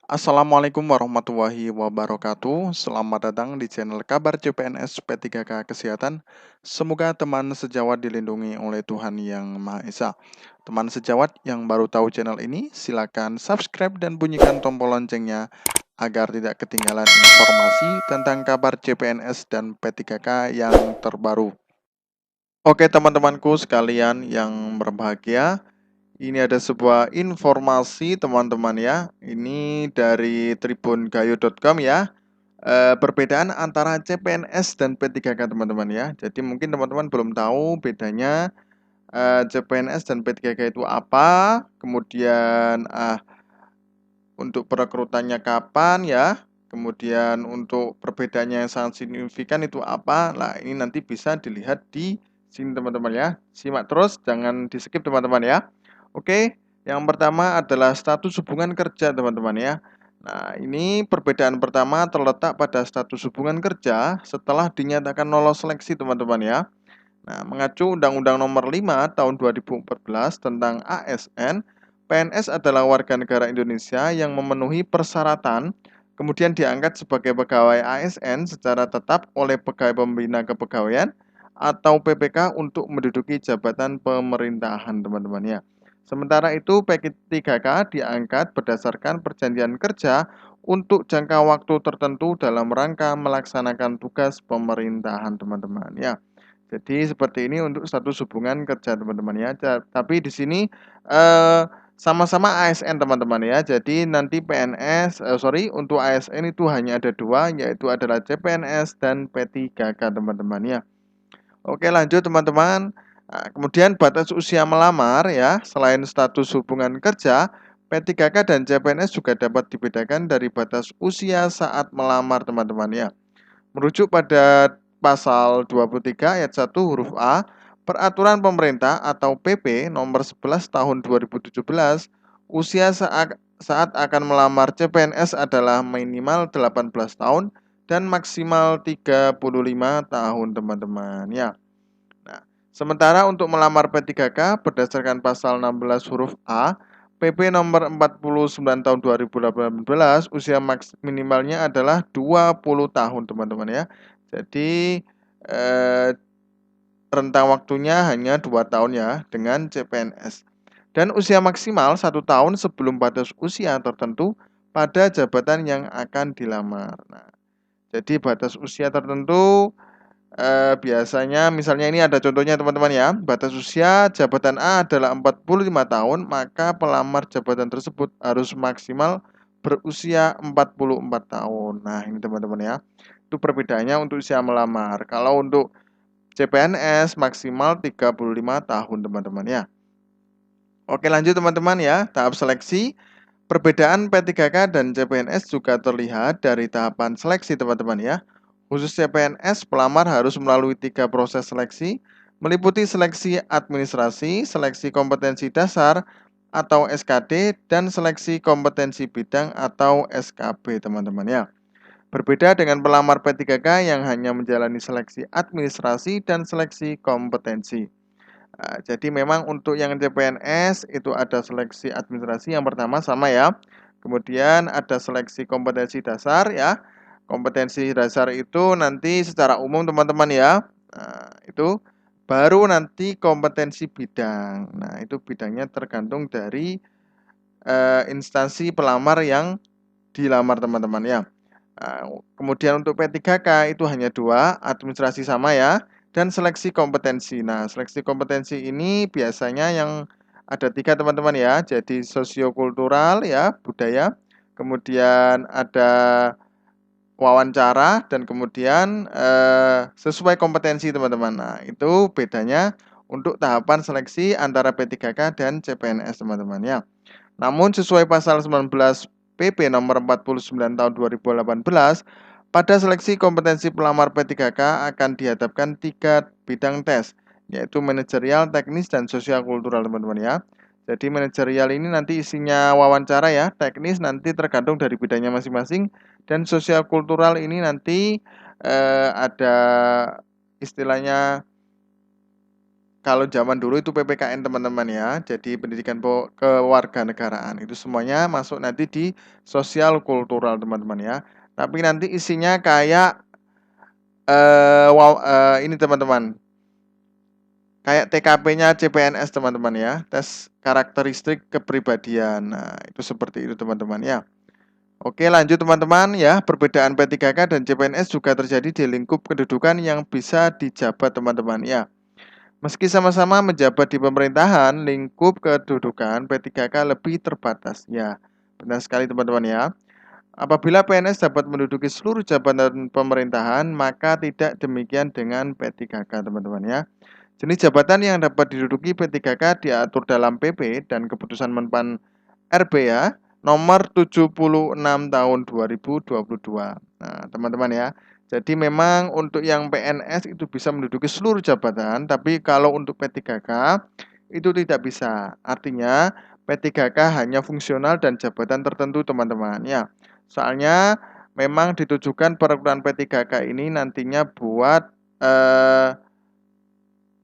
Assalamualaikum warahmatullahi wabarakatuh. Selamat datang di channel Kabar CPNS P3K Kesehatan. Semoga teman sejawat dilindungi oleh Tuhan Yang Maha Esa. Teman sejawat yang baru tahu channel ini, silakan subscribe dan bunyikan tombol loncengnya agar tidak ketinggalan informasi tentang kabar CPNS dan P3K yang terbaru. Oke teman-temanku sekalian yang berbahagia, ini ada sebuah informasi teman-teman ya. Ini dari tribungayu.com ya. Perbedaan antara CPNS dan P3K teman-teman ya. Jadi mungkin teman-teman belum tahu bedanya CPNS dan P3K itu apa. Kemudian untuk perekrutannya kapan ya. Kemudian untuk perbedaannya yang sangat signifikan itu apa. Nah ini nanti bisa dilihat di sini teman-teman ya. Simak terus, jangan di skip teman-teman ya. Oke, yang pertama adalah status hubungan kerja teman-teman ya. Nah, ini perbedaan pertama terletak pada status hubungan kerja setelah dinyatakan lolos seleksi teman-teman ya. Nah, mengacu Undang-Undang Nomor 5 Tahun 2014 tentang ASN, PNS adalah warga negara Indonesia yang memenuhi persyaratan, kemudian diangkat sebagai pegawai ASN secara tetap oleh Pegawai Pembina Kepegawaian atau PPK untuk menduduki jabatan pemerintahan teman-teman ya. Sementara itu P3K diangkat berdasarkan perjanjian kerja untuk jangka waktu tertentu dalam rangka melaksanakan tugas pemerintahan teman-teman ya. Jadi seperti ini untuk status hubungan kerja teman-teman ya. Tapi di sini eh, sama-sama ASN teman-teman ya. Jadi nanti untuk ASN itu hanya ada dua, yaitu adalah CPNS dan P3K teman-teman ya. Oke lanjut teman-teman. Nah, kemudian batas usia melamar ya. Selain status hubungan kerja, P3K dan CPNS juga dapat dibedakan dari batas usia saat melamar teman-teman ya. Merujuk pada pasal 23 ayat 1 huruf A, Peraturan Pemerintah atau PP nomor 11 tahun 2017, usia saat akan melamar CPNS adalah minimal 18 tahun dan maksimal 35 tahun teman-teman ya. Nah, sementara untuk melamar P3K berdasarkan pasal 16 huruf A, PP nomor 49 tahun 2018, usia minimalnya adalah 20 tahun teman-teman ya. Jadi rentang waktunya hanya 2 tahun ya dengan CPNS. Dan usia maksimal 1 tahun sebelum batas usia tertentu pada jabatan yang akan dilamar. Nah, jadi batas usia tertentu biasanya misalnya ini ada contohnya teman-teman ya. Batas usia jabatan A adalah 45 tahun, maka pelamar jabatan tersebut harus maksimal berusia 44 tahun. Nah, ini teman-teman ya. Itu perbedaannya untuk usia melamar. Kalau untuk CPNS maksimal 35 tahun teman-teman ya. Oke lanjut teman-teman ya. Tahap seleksi. Perbedaan P3K dan CPNS juga terlihat dari tahapan seleksi teman-teman ya. Khusus CPNS, pelamar harus melalui 3 proses seleksi, meliputi seleksi administrasi, seleksi kompetensi dasar atau SKD, dan seleksi kompetensi bidang atau SKB teman-teman ya. Berbeda dengan pelamar P3K yang hanya menjalani seleksi administrasi dan seleksi kompetensi. Nah, jadi memang untuk yang CPNS itu ada seleksi administrasi yang pertama sama ya. Kemudian ada seleksi kompetensi dasar ya. Kompetensi dasar itu nanti secara umum teman-teman ya. Nah, itu baru nanti kompetensi bidang. Nah, itu bidangnya tergantung dari instansi pelamar yang dilamar teman-teman ya. Nah, kemudian untuk P3K itu hanya 2, administrasi sama ya, dan seleksi kompetensi. Nah, seleksi kompetensi ini biasanya yang ada 3 teman-teman ya, jadi sosiokultural ya, budaya, kemudian ada wawancara, dan kemudian sesuai kompetensi teman-teman. Nah, itu bedanya untuk tahapan seleksi antara P3K dan CPNS teman-teman ya. Namun sesuai pasal 19 PP nomor 49 tahun 2018, pada seleksi kompetensi pelamar P3K akan dihadapkan 3 bidang tes, yaitu manajerial, teknis, dan sosial kultural teman-teman ya. Jadi manajerial ini nanti isinya wawancara ya, teknis nanti tergantung dari bidangnya masing-masing, dan sosial kultural ini nanti ada istilahnya kalau zaman dulu itu PPKN teman-teman ya, jadi pendidikan kewarganegaraan itu semuanya masuk nanti di sosial kultural teman-teman ya. Tapi nanti isinya kayak ini teman-teman, kayak TKP-nya CPNS teman-teman ya, tes karakteristik kepribadian. Nah, itu seperti itu teman-teman ya. Oke, lanjut teman-teman ya. Perbedaan P3K dan CPNS juga terjadi di lingkup kedudukan yang bisa dijabat teman-teman ya. Meski sama-sama menjabat di pemerintahan, lingkup kedudukan P3K lebih terbatas. Ya, benar sekali teman-teman ya. Apabila PNS dapat menduduki seluruh jabatan pemerintahan, maka tidak demikian dengan P3K teman-teman ya. Jenis jabatan yang dapat diduduki P3K diatur dalam PP dan Keputusan Menpan RB ya, nomor 76 tahun 2022. Nah, teman-teman ya. Jadi memang untuk yang PNS itu bisa menduduki seluruh jabatan, tapi kalau untuk P3K itu tidak bisa. Artinya P3K hanya fungsional dan jabatan tertentu teman-teman ya. Soalnya memang ditujukan perekrutan P3K ini nantinya buat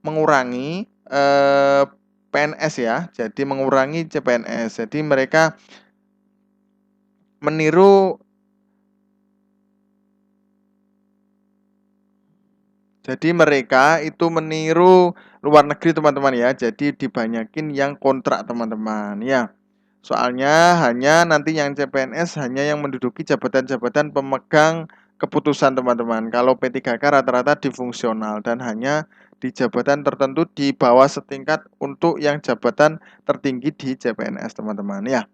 mengurangi PNS ya. Jadi mengurangi CPNS. Jadi mereka meniru mereka itu meniru luar negeri teman-teman ya. Jadi dibanyakin yang kontrak teman-teman ya. Soalnya hanya nanti yang CPNS hanya yang menduduki jabatan-jabatan pemegang keputusan teman-teman. Kalau P3K rata-rata di fungsional dan hanya di jabatan tertentu di bawah setingkat untuk yang jabatan tertinggi di CPNS teman-teman ya.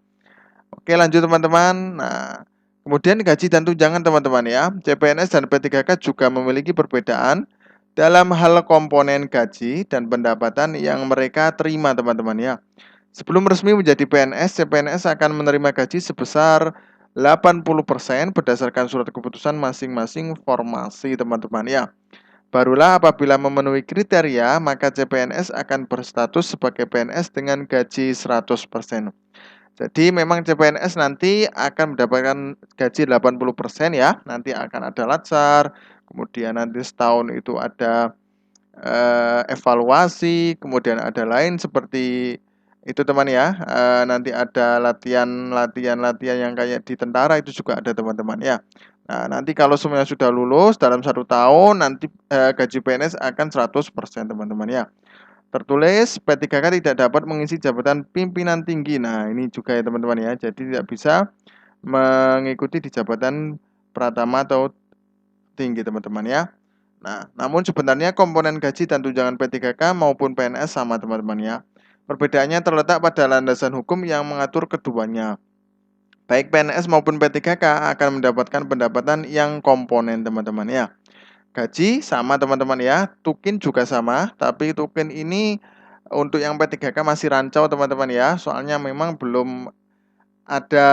Oke, lanjut teman-teman. Nah, kemudian gaji dan tunjangan teman-teman ya. CPNS dan P3K juga memiliki perbedaan dalam hal komponen gaji dan pendapatan yang mereka terima teman-teman ya. Sebelum resmi menjadi PNS, CPNS akan menerima gaji sebesar 80% berdasarkan surat keputusan masing-masing formasi teman-teman ya. Barulah apabila memenuhi kriteria, maka CPNS akan berstatus sebagai PNS dengan gaji 100%. Jadi memang CPNS nanti akan mendapatkan gaji 80% ya. Nanti akan ada latsar, kemudian nanti setahun itu ada evaluasi, kemudian ada lain seperti itu teman ya. Nanti ada latihan yang kayak di tentara itu juga ada teman-teman ya. Nah, nanti kalau semuanya sudah lulus dalam 1 tahun, nanti gaji PNS akan 100% teman-teman ya. Tertulis P3K tidak dapat mengisi jabatan pimpinan tinggi. Nah, ini juga ya teman-teman ya. Jadi tidak bisa mengikuti di jabatan pratama atau tinggi teman-teman ya. Nah, namun sebenarnya komponen gaji dan tunjangan P3K maupun PNS sama teman-teman ya. Perbedaannya terletak pada landasan hukum yang mengatur keduanya. Baik PNS maupun P3K akan mendapatkan pendapatan yang komponen teman-teman ya. Gaji sama teman-teman ya, tukin juga sama, tapi tukin ini untuk yang P3K masih rancau teman-teman ya, soalnya memang belum ada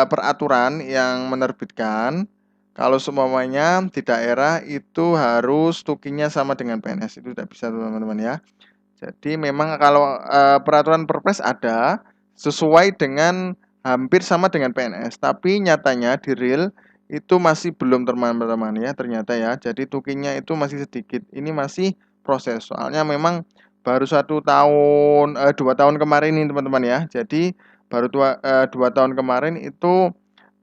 peraturan yang menerbitkan kalau semuanya di daerah itu harus tukinnya sama dengan PNS, itu tidak bisa teman-teman ya. Jadi memang kalau peraturan Perpres ada sesuai dengan hampir sama dengan PNS, tapi nyatanya di real itu masih belum teman-teman ya ternyata ya. Jadi tukinya itu masih sedikit. Ini masih proses. Soalnya memang baru 1 tahun, 2 tahun kemarin ini teman-teman ya. Jadi baru 2 tahun kemarin itu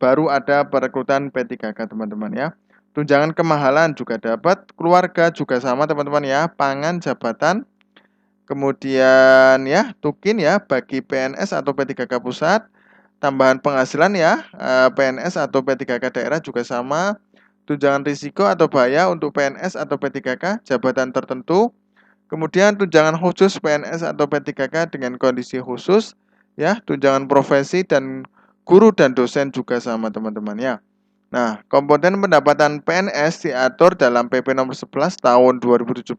baru ada perekrutan P3K teman-teman ya. Tunjangan kemahalan juga dapat, keluarga juga sama teman-teman ya. Pangan, jabatan, kemudian ya tukin ya bagi PNS atau P3K pusat, tambahan penghasilan ya PNS atau P3K daerah juga sama. Tunjangan risiko atau bahaya untuk PNS atau P3K jabatan tertentu. Kemudian tunjangan khusus PNS atau P3K dengan kondisi khusus ya, tunjangan profesi dan guru dan dosen juga sama teman-teman ya. Nah, komponen pendapatan PNS diatur dalam PP nomor 11 tahun 2017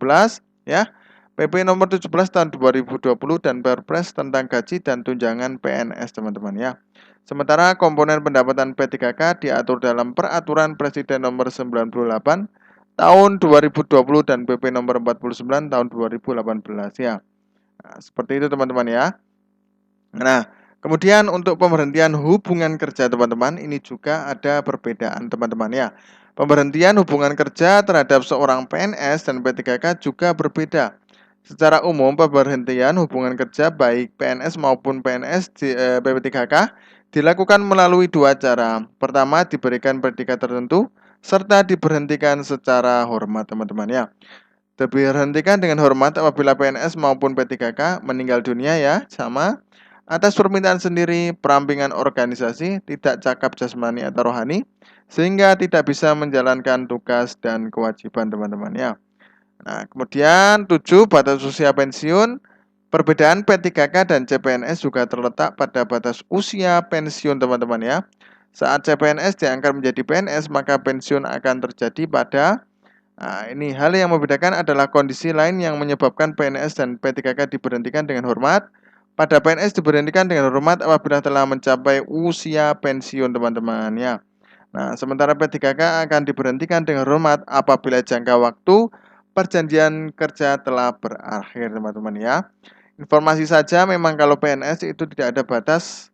ya. PP nomor 17 tahun 2020 dan Perpres tentang gaji dan tunjangan PNS teman-teman ya. Sementara komponen pendapatan P3K diatur dalam Peraturan Presiden nomor 98 tahun 2020 dan PP nomor 49 tahun 2018 ya. Nah, seperti itu teman-teman ya. Nah, kemudian untuk pemberhentian hubungan kerja teman-teman, ini juga ada perbedaan teman-teman ya. Pemberhentian hubungan kerja terhadap seorang PNS dan P3K juga berbeda. Secara umum, pemberhentian hubungan kerja baik PNS maupun PNS di PP3K dilakukan melalui dua cara. Pertama, diberikan predikat tertentu, serta diberhentikan secara hormat, teman-teman ya. Diberhentikan dengan hormat apabila PNS maupun P3K meninggal dunia ya, sama. Atas permintaan sendiri, perampingan organisasi, tidak cakap jasmani atau rohani, sehingga tidak bisa menjalankan tugas dan kewajiban teman-teman ya. Nah, kemudian 7, batas usia pensiun. Perbedaan P3K dan CPNS juga terletak pada batas usia pensiun teman-teman ya. Saat CPNS diangkat menjadi PNS, maka pensiun akan terjadi pada ini hal yang membedakan adalah kondisi lain yang menyebabkan PNS dan P3K diberhentikan dengan hormat. Pada PNS diberhentikan dengan hormat apabila telah mencapai usia pensiun teman-teman ya. Nah, sementara P3K akan diberhentikan dengan hormat apabila jangka waktu perjanjian kerja telah berakhir teman-teman ya. Informasi saja memang kalau PNS itu tidak ada batas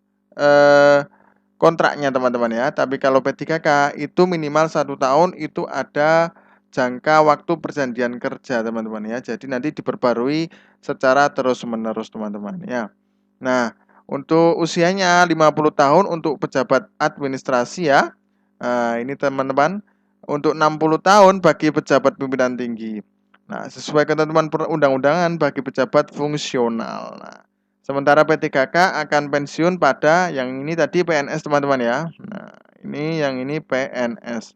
kontraknya teman-teman ya. Tapi kalau P3K itu minimal 1 tahun itu ada jangka waktu perjanjian kerja teman-teman ya. Jadi nanti diperbarui secara terus-menerus teman-teman ya. Nah, untuk usianya 50 tahun untuk pejabat administrasi ya. Nah, ini teman-teman untuk 60 tahun bagi pejabat pimpinan tinggi. Nah, sesuai ketentuan perundang-undangan bagi pejabat fungsional. Nah, sementara P3K akan pensiun pada yang ini tadi PNS teman-teman ya. Nah, ini yang ini PNS.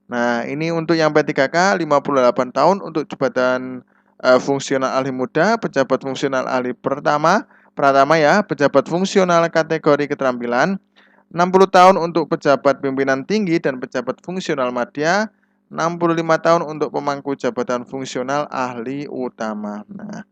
Nah, ini untuk yang P3K 58 tahun untuk jabatan fungsional ahli muda, pejabat fungsional ahli pertama ya, pejabat fungsional kategori keterampilan, 60 tahun untuk pejabat pimpinan tinggi dan pejabat fungsional madya, 65 tahun untuk pemangku jabatan fungsional ahli utama. Nah,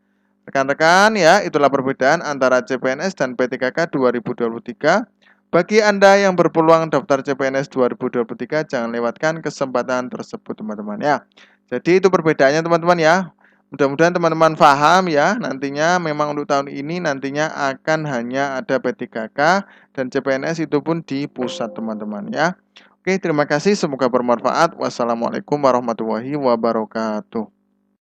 rekan-rekan ya, itulah perbedaan antara CPNS dan P3K 2023. Bagi Anda yang berpeluang daftar CPNS 2023, jangan lewatkan kesempatan tersebut teman-teman ya. Jadi itu perbedaannya teman-teman ya. Mudah-mudahan teman-teman paham ya, nantinya memang untuk tahun ini nantinya akan hanya ada P3K dan CPNS itu pun di pusat teman-teman ya. Oke, terima kasih, semoga bermanfaat. Wassalamualaikum warahmatullahi wabarakatuh.